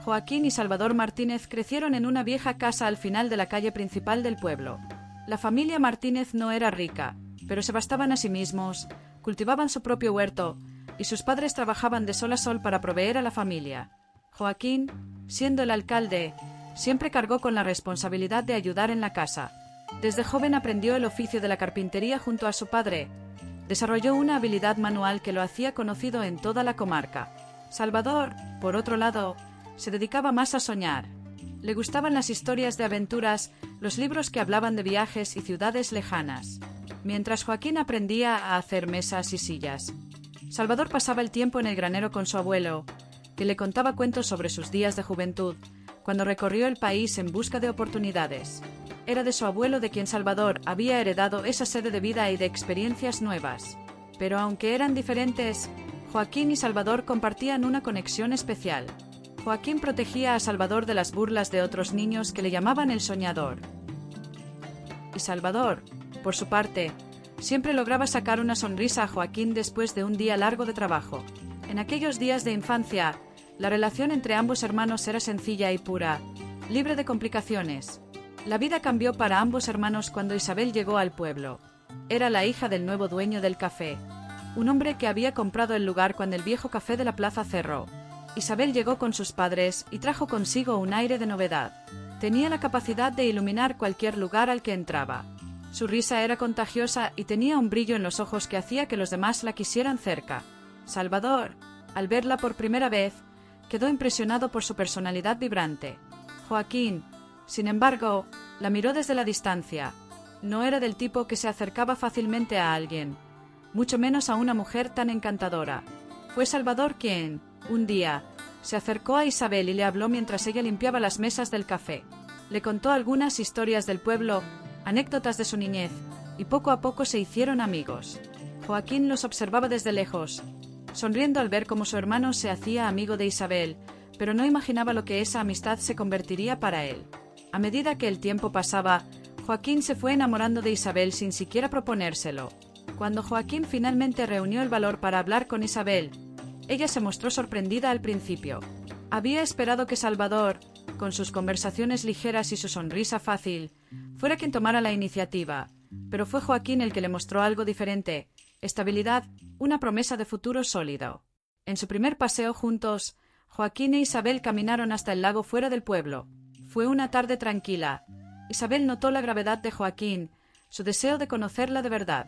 Joaquín y Salvador Martínez crecieron en una vieja casa al final de la calle principal del pueblo. La familia Martínez no era rica, pero se bastaban a sí mismos, cultivaban su propio huerto, y sus padres trabajaban de sol a sol para proveer a la familia. Joaquín, siendo el alcalde, siempre cargó con la responsabilidad de ayudar en la casa. Desde joven aprendió el oficio de la carpintería junto a su padre. Desarrolló una habilidad manual que lo hacía conocido en toda la comarca. Salvador, por otro lado, se dedicaba más a soñar. Le gustaban las historias de aventuras, los libros que hablaban de viajes y ciudades lejanas, mientras Joaquín aprendía a hacer mesas y sillas. Salvador pasaba el tiempo en el granero con su abuelo, que le contaba cuentos sobre sus días de juventud, cuando recorrió el país en busca de oportunidades. Era de su abuelo de quien Salvador había heredado esa sed de vida y de experiencias nuevas. Pero aunque eran diferentes, Joaquín y Salvador compartían una conexión especial. Joaquín protegía a Salvador de las burlas de otros niños que le llamaban el soñador. Y Salvador, por su parte, siempre lograba sacar una sonrisa a Joaquín después de un día largo de trabajo. En aquellos días de infancia, la relación entre ambos hermanos era sencilla y pura, libre de complicaciones. La vida cambió para ambos hermanos cuando Isabel llegó al pueblo. Era la hija del nuevo dueño del café, un hombre que había comprado el lugar cuando el viejo café de la plaza cerró. Isabel llegó con sus padres y trajo consigo un aire de novedad. Tenía la capacidad de iluminar cualquier lugar al que entraba. Su risa era contagiosa y tenía un brillo en los ojos que hacía que los demás la quisieran cerca. Salvador, al verla por primera vez, quedó impresionado por su personalidad vibrante. Joaquín, sin embargo, la miró desde la distancia. No era del tipo que se acercaba fácilmente a alguien, mucho menos a una mujer tan encantadora. Fue Salvador quien, un día, se acercó a Isabel y le habló mientras ella limpiaba las mesas del café. Le contó algunas historias del pueblo, anécdotas de su niñez, y poco a poco se hicieron amigos. Joaquín los observaba desde lejos, sonriendo al ver cómo su hermano se hacía amigo de Isabel, pero no imaginaba lo que esa amistad se convertiría para él. A medida que el tiempo pasaba, Joaquín se fue enamorando de Isabel sin siquiera proponérselo. Cuando Joaquín finalmente reunió el valor para hablar con Isabel, ella se mostró sorprendida al principio. Había esperado que Salvador, con sus conversaciones ligeras y su sonrisa fácil, fuera quien tomara la iniciativa, pero fue Joaquín el que le mostró algo diferente: estabilidad, una promesa de futuro sólido. En su primer paseo juntos, Joaquín e Isabel caminaron hasta el lago fuera del pueblo. Fue una tarde tranquila. Isabel notó la gravedad de Joaquín, su deseo de conocerla de verdad.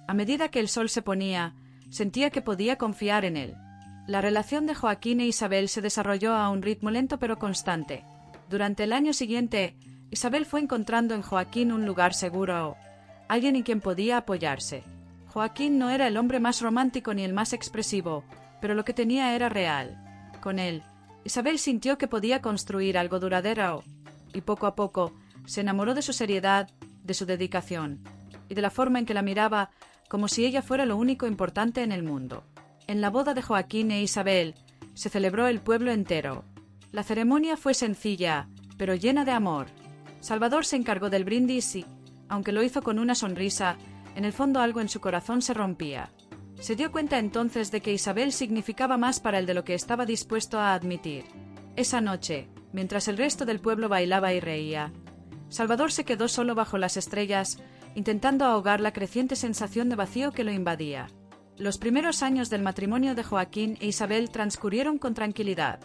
A medida que el sol se ponía, sentía que podía confiar en él. La relación de Joaquín e Isabel se desarrolló a un ritmo lento pero constante. Durante el año siguiente, Isabel fue encontrando en Joaquín un lugar seguro, alguien en quien podía apoyarse. Joaquín no era el hombre más romántico ni el más expresivo, pero lo que tenía era real. Con él, Isabel sintió que podía construir algo duradero, y poco a poco se enamoró de su seriedad, de su dedicación, y de la forma en que la miraba, como si ella fuera lo único importante en el mundo. En la boda de Joaquín e Isabel se celebró el pueblo entero. La ceremonia fue sencilla, pero llena de amor. Salvador se encargó del brindis y, aunque lo hizo con una sonrisa, en el fondo algo en su corazón se rompía. Se dio cuenta entonces de que Isabel significaba más para él de lo que estaba dispuesto a admitir. Esa noche, mientras el resto del pueblo bailaba y reía, Salvador se quedó solo bajo las estrellas, intentando ahogar la creciente sensación de vacío que lo invadía. Los primeros años del matrimonio de Joaquín e Isabel transcurrieron con tranquilidad.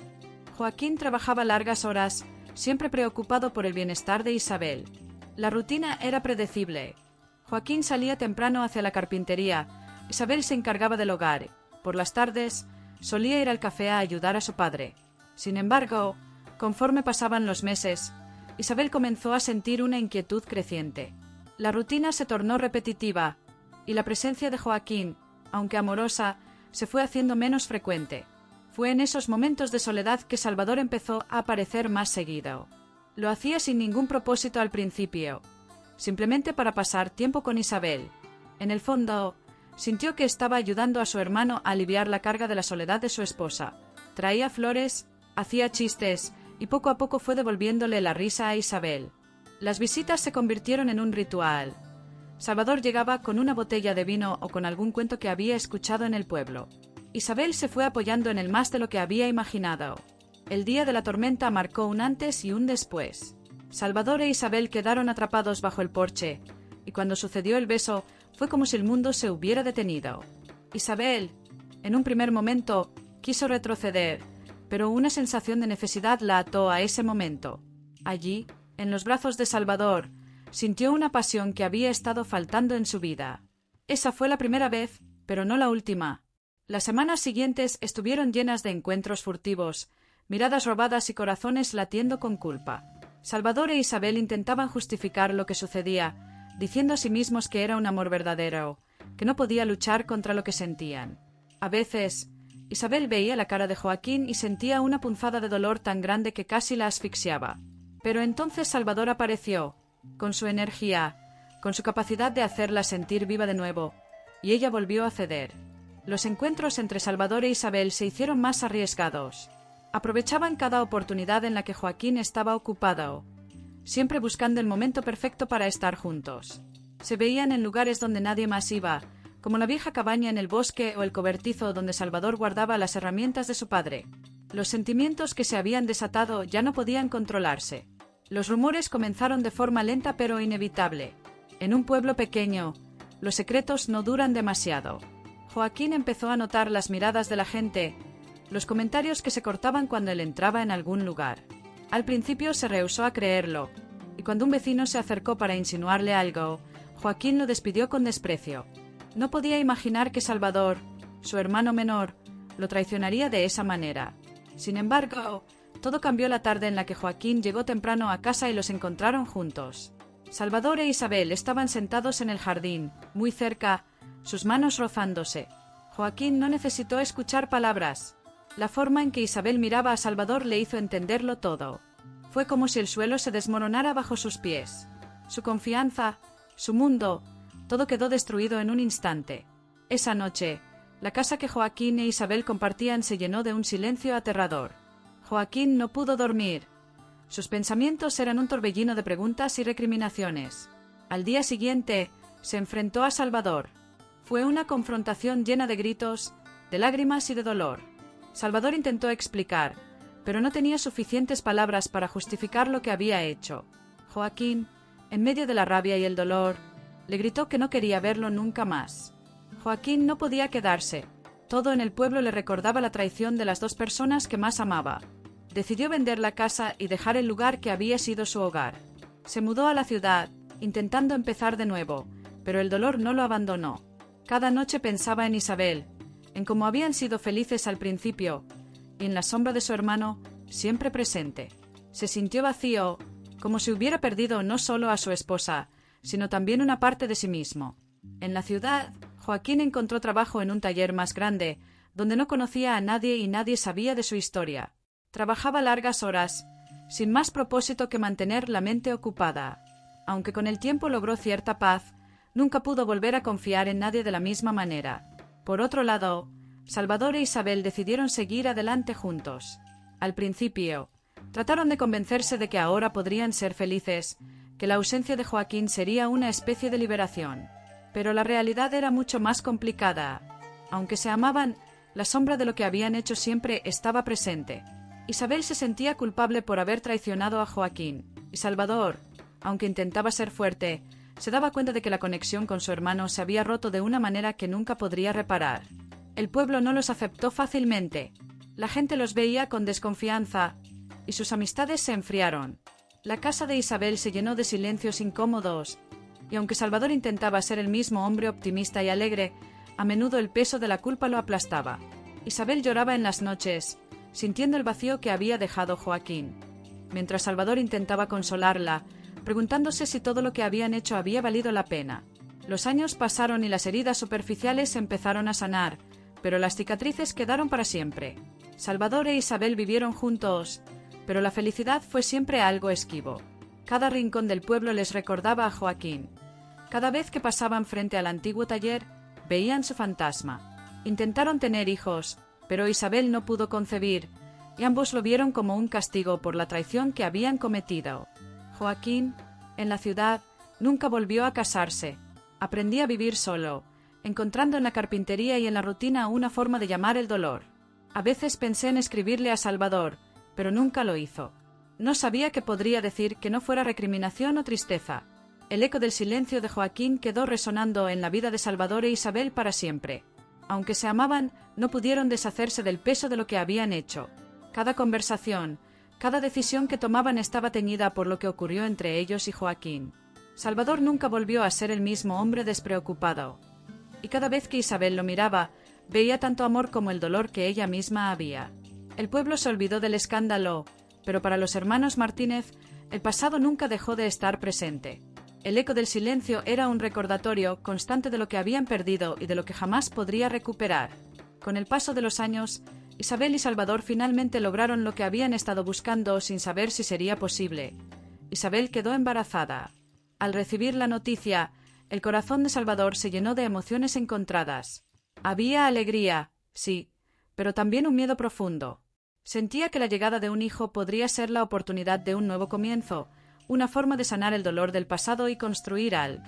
Joaquín trabajaba largas horas, siempre preocupado por el bienestar de Isabel. La rutina era predecible. Joaquín salía temprano hacia la carpintería, Isabel se encargaba del hogar. Por las tardes, solía ir al café a ayudar a su padre. Sin embargo, conforme pasaban los meses, Isabel comenzó a sentir una inquietud creciente. La rutina se tornó repetitiva, y la presencia de Joaquín, aunque amorosa, se fue haciendo menos frecuente. Fue en esos momentos de soledad que Salvador empezó a aparecer más seguido. Lo hacía sin ningún propósito al principio, simplemente para pasar tiempo con Isabel. En el fondo, sintió que estaba ayudando a su hermano a aliviar la carga de la soledad de su esposa. Traía flores, hacía chistes, y poco a poco fue devolviéndole la risa a Isabel. Las visitas se convirtieron en un ritual. Salvador llegaba con una botella de vino o con algún cuento que había escuchado en el pueblo. Isabel se fue apoyando en él más de lo que había imaginado. El día de la tormenta marcó un antes y un después. Salvador e Isabel quedaron atrapados bajo el porche, y cuando sucedió el beso, fue como si el mundo se hubiera detenido. Isabel, en un primer momento, quiso retroceder, pero una sensación de necesidad la ató a ese momento. Allí, en los brazos de Salvador, sintió una pasión que había estado faltando en su vida. Esa fue la primera vez, pero no la última. Las semanas siguientes estuvieron llenas de encuentros furtivos, miradas robadas y corazones latiendo con culpa. Salvador e Isabel intentaban justificar lo que sucedía, diciendo a sí mismos que era un amor verdadero, que no podía luchar contra lo que sentían. A veces, Isabel veía la cara de Joaquín y sentía una punzada de dolor tan grande que casi la asfixiaba. Pero entonces Salvador apareció, con su energía, con su capacidad de hacerla sentir viva de nuevo, y ella volvió a ceder. Los encuentros entre Salvador e Isabel se hicieron más arriesgados. Aprovechaban cada oportunidad en la que Joaquín estaba ocupado, siempre buscando el momento perfecto para estar juntos. Se veían en lugares donde nadie más iba, como la vieja cabaña en el bosque o el cobertizo donde Salvador guardaba las herramientas de su padre. Los sentimientos que se habían desatado ya no podían controlarse. Los rumores comenzaron de forma lenta pero inevitable. En un pueblo pequeño, los secretos no duran demasiado. Joaquín empezó a notar las miradas de la gente, los comentarios que se cortaban cuando él entraba en algún lugar. Al principio se rehusó a creerlo, y cuando un vecino se acercó para insinuarle algo, Joaquín lo despidió con desprecio. No podía imaginar que Salvador, su hermano menor, lo traicionaría de esa manera. Sin embargo, todo cambió la tarde en la que Joaquín llegó temprano a casa y los encontraron juntos. Salvador e Isabel estaban sentados en el jardín, muy cerca, sus manos rozándose. Joaquín no necesitó escuchar palabras. La forma en que Isabel miraba a Salvador le hizo entenderlo todo. Fue como si el suelo se desmoronara bajo sus pies. Su confianza, su mundo, todo quedó destruido en un instante. Esa noche, la casa que Joaquín e Isabel compartían se llenó de un silencio aterrador. Joaquín no pudo dormir. Sus pensamientos eran un torbellino de preguntas y recriminaciones. Al día siguiente, se enfrentó a Salvador. Fue una confrontación llena de gritos, de lágrimas y de dolor. Salvador intentó explicar, pero no tenía suficientes palabras para justificar lo que había hecho. Joaquín, en medio de la rabia y el dolor, le gritó que no quería verlo nunca más. Joaquín no podía quedarse. Todo en el pueblo le recordaba la traición de las dos personas que más amaba. Decidió vender la casa y dejar el lugar que había sido su hogar. Se mudó a la ciudad, intentando empezar de nuevo, pero el dolor no lo abandonó. Cada noche pensaba en Isabel, en cómo habían sido felices al principio, y en la sombra de su hermano, siempre presente. Se sintió vacío, como si hubiera perdido no solo a su esposa, sino también una parte de sí mismo. En la ciudad, Joaquín encontró trabajo en un taller más grande, donde no conocía a nadie y nadie sabía de su historia. Trabajaba largas horas, sin más propósito que mantener la mente ocupada. Aunque con el tiempo logró cierta paz, nunca pudo volver a confiar en nadie de la misma manera. Por otro lado, Salvador e Isabel decidieron seguir adelante juntos. Al principio, trataron de convencerse de que ahora podrían ser felices, que la ausencia de Joaquín sería una especie de liberación. Pero la realidad era mucho más complicada. Aunque se amaban, la sombra de lo que habían hecho siempre estaba presente. Isabel se sentía culpable por haber traicionado a Joaquín, y Salvador, aunque intentaba ser fuerte, se daba cuenta de que la conexión con su hermano se había roto de una manera que nunca podría reparar. El pueblo no los aceptó fácilmente. La gente los veía con desconfianza, y sus amistades se enfriaron. La casa de Isabel se llenó de silencios incómodos, y aunque Salvador intentaba ser el mismo hombre optimista y alegre, a menudo el peso de la culpa lo aplastaba. Isabel lloraba en las noches, sintiendo el vacío que había dejado Joaquín, mientras Salvador intentaba consolarla, preguntándose si todo lo que habían hecho había valido la pena. Los años pasaron y las heridas superficiales empezaron a sanar, pero las cicatrices quedaron para siempre. Salvador e Isabel vivieron juntos, pero la felicidad fue siempre algo esquivo. Cada rincón del pueblo les recordaba a Joaquín. Cada vez que pasaban frente al antiguo taller, veían su fantasma. Intentaron tener hijos, pero Isabel no pudo concebir, y ambos lo vieron como un castigo por la traición que habían cometido. Joaquín, en la ciudad, nunca volvió a casarse. Aprendí a vivir solo, encontrando en la carpintería y en la rutina una forma de llamar el dolor. A veces pensé en escribirle a Salvador, pero nunca lo hizo. No sabía qué podría decir que no fuera recriminación o tristeza. El eco del silencio de Joaquín quedó resonando en la vida de Salvador e Isabel para siempre. Aunque se amaban, no pudieron deshacerse del peso de lo que habían hecho. Cada conversación, cada decisión que tomaban estaba teñida por lo que ocurrió entre ellos y Joaquín. Salvador nunca volvió a ser el mismo hombre despreocupado. Y cada vez que Isabel lo miraba, veía tanto amor como el dolor que ella misma había. El pueblo se olvidó del escándalo, pero para los hermanos Martínez, el pasado nunca dejó de estar presente. El eco del silencio era un recordatorio constante de lo que habían perdido y de lo que jamás podría recuperar. Con el paso de los años, Isabel y Salvador finalmente lograron lo que habían estado buscando sin saber si sería posible. Isabel quedó embarazada. Al recibir la noticia, el corazón de Salvador se llenó de emociones encontradas. Había alegría, sí, pero también un miedo profundo. Sentía que la llegada de un hijo podría ser la oportunidad de un nuevo comienzo, una forma de sanar el dolor del pasado y construir algo.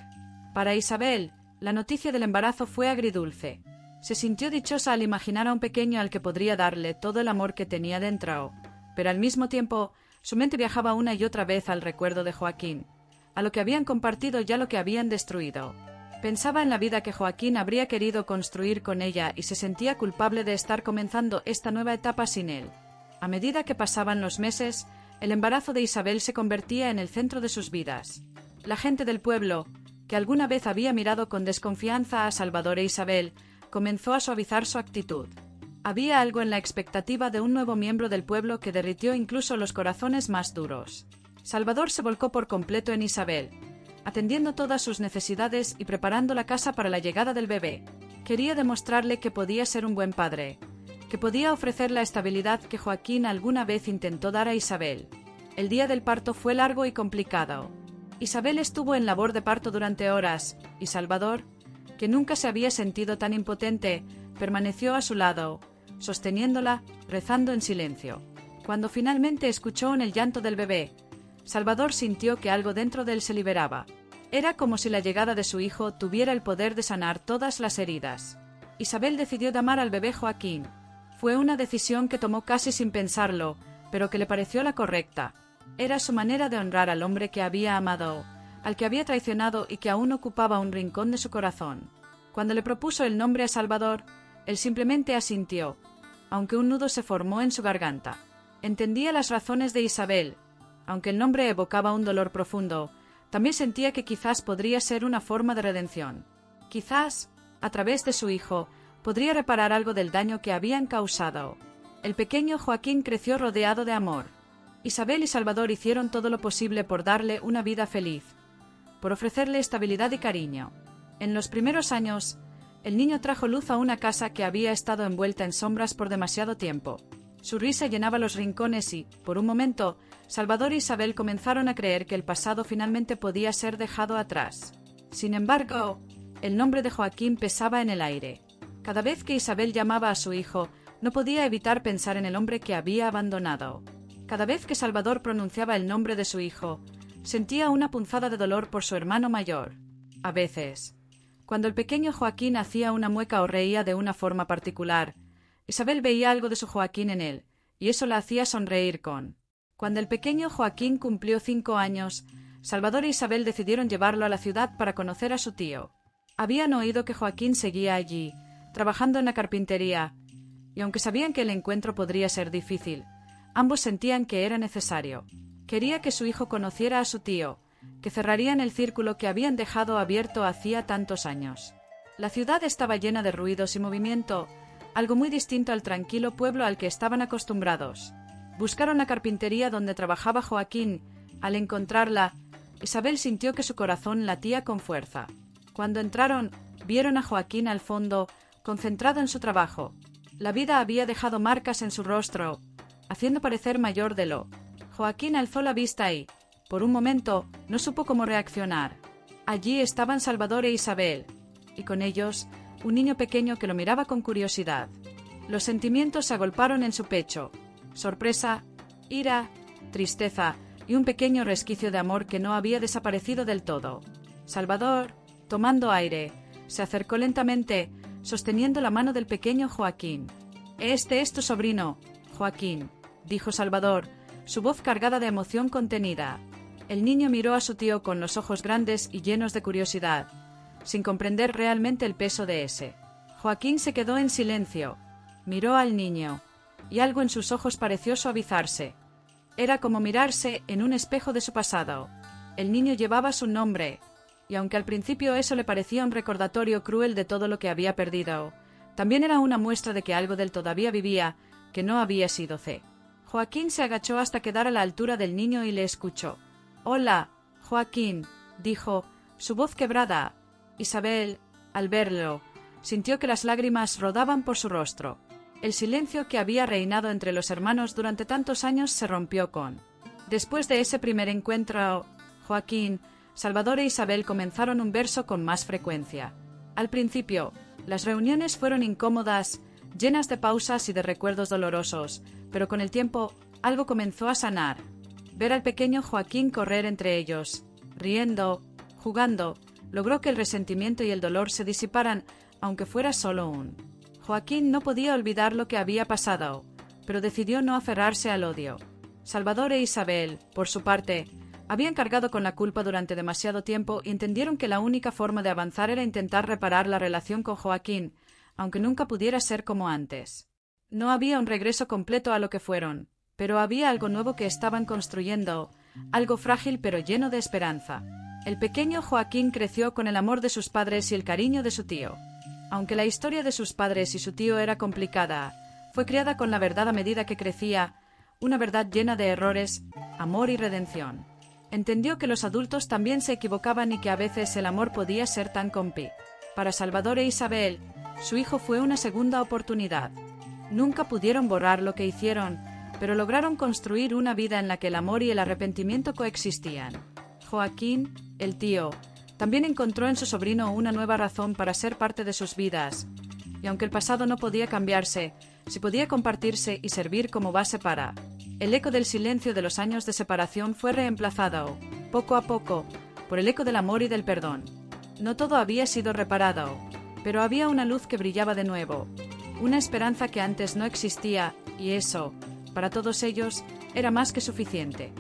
Para Isabel, la noticia del embarazo fue agridulce. Se sintió dichosa al imaginar a un pequeño al que podría darle todo el amor que tenía dentro, pero al mismo tiempo, su mente viajaba una y otra vez al recuerdo de Joaquín, a lo que habían compartido y a lo que habían destruido. Pensaba en la vida que Joaquín habría querido construir con ella y se sentía culpable de estar comenzando esta nueva etapa sin él. A medida que pasaban los meses, el embarazo de Isabel se convertía en el centro de sus vidas. La gente del pueblo, que alguna vez había mirado con desconfianza a Salvador e Isabel, comenzó a suavizar su actitud. Había algo en la expectativa de un nuevo miembro del pueblo que derritió incluso los corazones más duros. Salvador se volcó por completo en Isabel, atendiendo todas sus necesidades y preparando la casa para la llegada del bebé. Quería demostrarle que podía ser un buen padre, que podía ofrecer la estabilidad que Joaquín alguna vez intentó dar a Isabel. El día del parto fue largo y complicado. Isabel estuvo en labor de parto durante horas, y Salvador, que nunca se había sentido tan impotente, permaneció a su lado, sosteniéndola, rezando en silencio. Cuando finalmente escuchó el llanto del bebé, Salvador sintió que algo dentro de él se liberaba. Era como si la llegada de su hijo tuviera el poder de sanar todas las heridas. Isabel decidió llamar al bebé Joaquín. Fue una decisión que tomó casi sin pensarlo, pero que le pareció la correcta. Era su manera de honrar al hombre que había amado, al que había traicionado y que aún ocupaba un rincón de su corazón. Cuando le propuso el nombre a Salvador, él simplemente asintió, aunque un nudo se formó en su garganta. Entendía las razones de Isabel. Aunque el nombre evocaba un dolor profundo, también sentía que quizás podría ser una forma de redención. Quizás, a través de su hijo, podría reparar algo del daño que habían causado. El pequeño Joaquín creció rodeado de amor. Isabel y Salvador hicieron todo lo posible por darle una vida feliz, por ofrecerle estabilidad y cariño. En los primeros años, el niño trajo luz a una casa que había estado envuelta en sombras por demasiado tiempo. Su risa llenaba los rincones y, por un momento, Salvador e Isabel comenzaron a creer que el pasado finalmente podía ser dejado atrás. Sin embargo, el nombre de Joaquín pesaba en el aire. Cada vez que Isabel llamaba a su hijo, no podía evitar pensar en el hombre que había abandonado. Cada vez que Salvador pronunciaba el nombre de su hijo, sentía una punzada de dolor por su hermano mayor. A veces, cuando el pequeño Joaquín hacía una mueca o reía de una forma particular, Isabel veía algo de su Joaquín en él, y eso la hacía sonreír con. Cuando el pequeño Joaquín cumplió 5 años, Salvador e Isabel decidieron llevarlo a la ciudad para conocer a su tío. Habían oído que Joaquín seguía allí, trabajando en la carpintería, y aunque sabían que el encuentro podría ser difícil, ambos sentían que era necesario. Quería que su hijo conociera a su tío, que cerrarían el círculo que habían dejado abierto hacía tantos años. La ciudad estaba llena de ruidos y movimiento, algo muy distinto al tranquilo pueblo al que estaban acostumbrados. Buscaron la carpintería donde trabajaba Joaquín. Al encontrarla, Isabel sintió que su corazón latía con fuerza. Cuando entraron, vieron a Joaquín al fondo, concentrado en su trabajo. La vida había dejado marcas en su rostro, haciendo parecer mayor de lo. Joaquín alzó la vista y, por un momento, no supo cómo reaccionar. Allí estaban Salvador e Isabel, y con ellos, un niño pequeño que lo miraba con curiosidad. Los sentimientos se agolparon en su pecho: sorpresa, ira, tristeza y un pequeño resquicio de amor que no había desaparecido del todo. Salvador, tomando aire, se acercó lentamente, sosteniendo la mano del pequeño Joaquín. «Este es tu sobrino, Joaquín», dijo Salvador, su voz cargada de emoción contenida. El niño miró a su tío con los ojos grandes y llenos de curiosidad, sin comprender realmente el peso de ese. Joaquín se quedó en silencio, miró al niño, y algo en sus ojos pareció suavizarse. Era como mirarse en un espejo de su pasado. El niño llevaba su nombre, y aunque al principio eso le parecía un recordatorio cruel de todo lo que había perdido, también era una muestra de que algo de él todavía vivía, que no había sido C. Joaquín se agachó hasta quedar a la altura del niño y le escuchó. «Hola, Joaquín», dijo, su voz quebrada. Isabel, al verlo, sintió que las lágrimas rodaban por su rostro. El silencio que había reinado entre los hermanos durante tantos años se rompió con. Después de ese primer encuentro, Joaquín, Salvador e Isabel comenzaron un verso con más frecuencia. Al principio, las reuniones fueron incómodas, llenas de pausas y de recuerdos dolorosos, pero con el tiempo algo comenzó a sanar. Ver al pequeño Joaquín correr entre ellos, riendo, jugando, logró que el resentimiento y el dolor se disiparan, aunque fuera solo un. Joaquín no podía olvidar lo que había pasado, pero decidió no aferrarse al odio. Salvador e Isabel, por su parte, habían cargado con la culpa durante demasiado tiempo y entendieron que la única forma de avanzar era intentar reparar la relación con Joaquín, aunque nunca pudiera ser como antes. No había un regreso completo a lo que fueron, pero había algo nuevo que estaban construyendo, algo frágil pero lleno de esperanza. El pequeño Joaquín creció con el amor de sus padres y el cariño de su tío. Aunque la historia de sus padres y su tío era complicada, fue criada con la verdad a medida que crecía, una verdad llena de errores, amor y redención. Entendió que los adultos también se equivocaban y que a veces el amor podía ser tan compi. Para Salvador e Isabel, su hijo fue una segunda oportunidad. Nunca pudieron borrar lo que hicieron, pero lograron construir una vida en la que el amor y el arrepentimiento coexistían. Joaquín, el tío, también encontró en su sobrino una nueva razón para ser parte de sus vidas, y aunque el pasado no podía cambiarse, sí podía compartirse y servir como base para. El eco del silencio de los años de separación fue reemplazado, poco a poco, por el eco del amor y del perdón. No todo había sido reparado, pero había una luz que brillaba de nuevo, una esperanza que antes no existía, y eso, para todos ellos, era más que suficiente.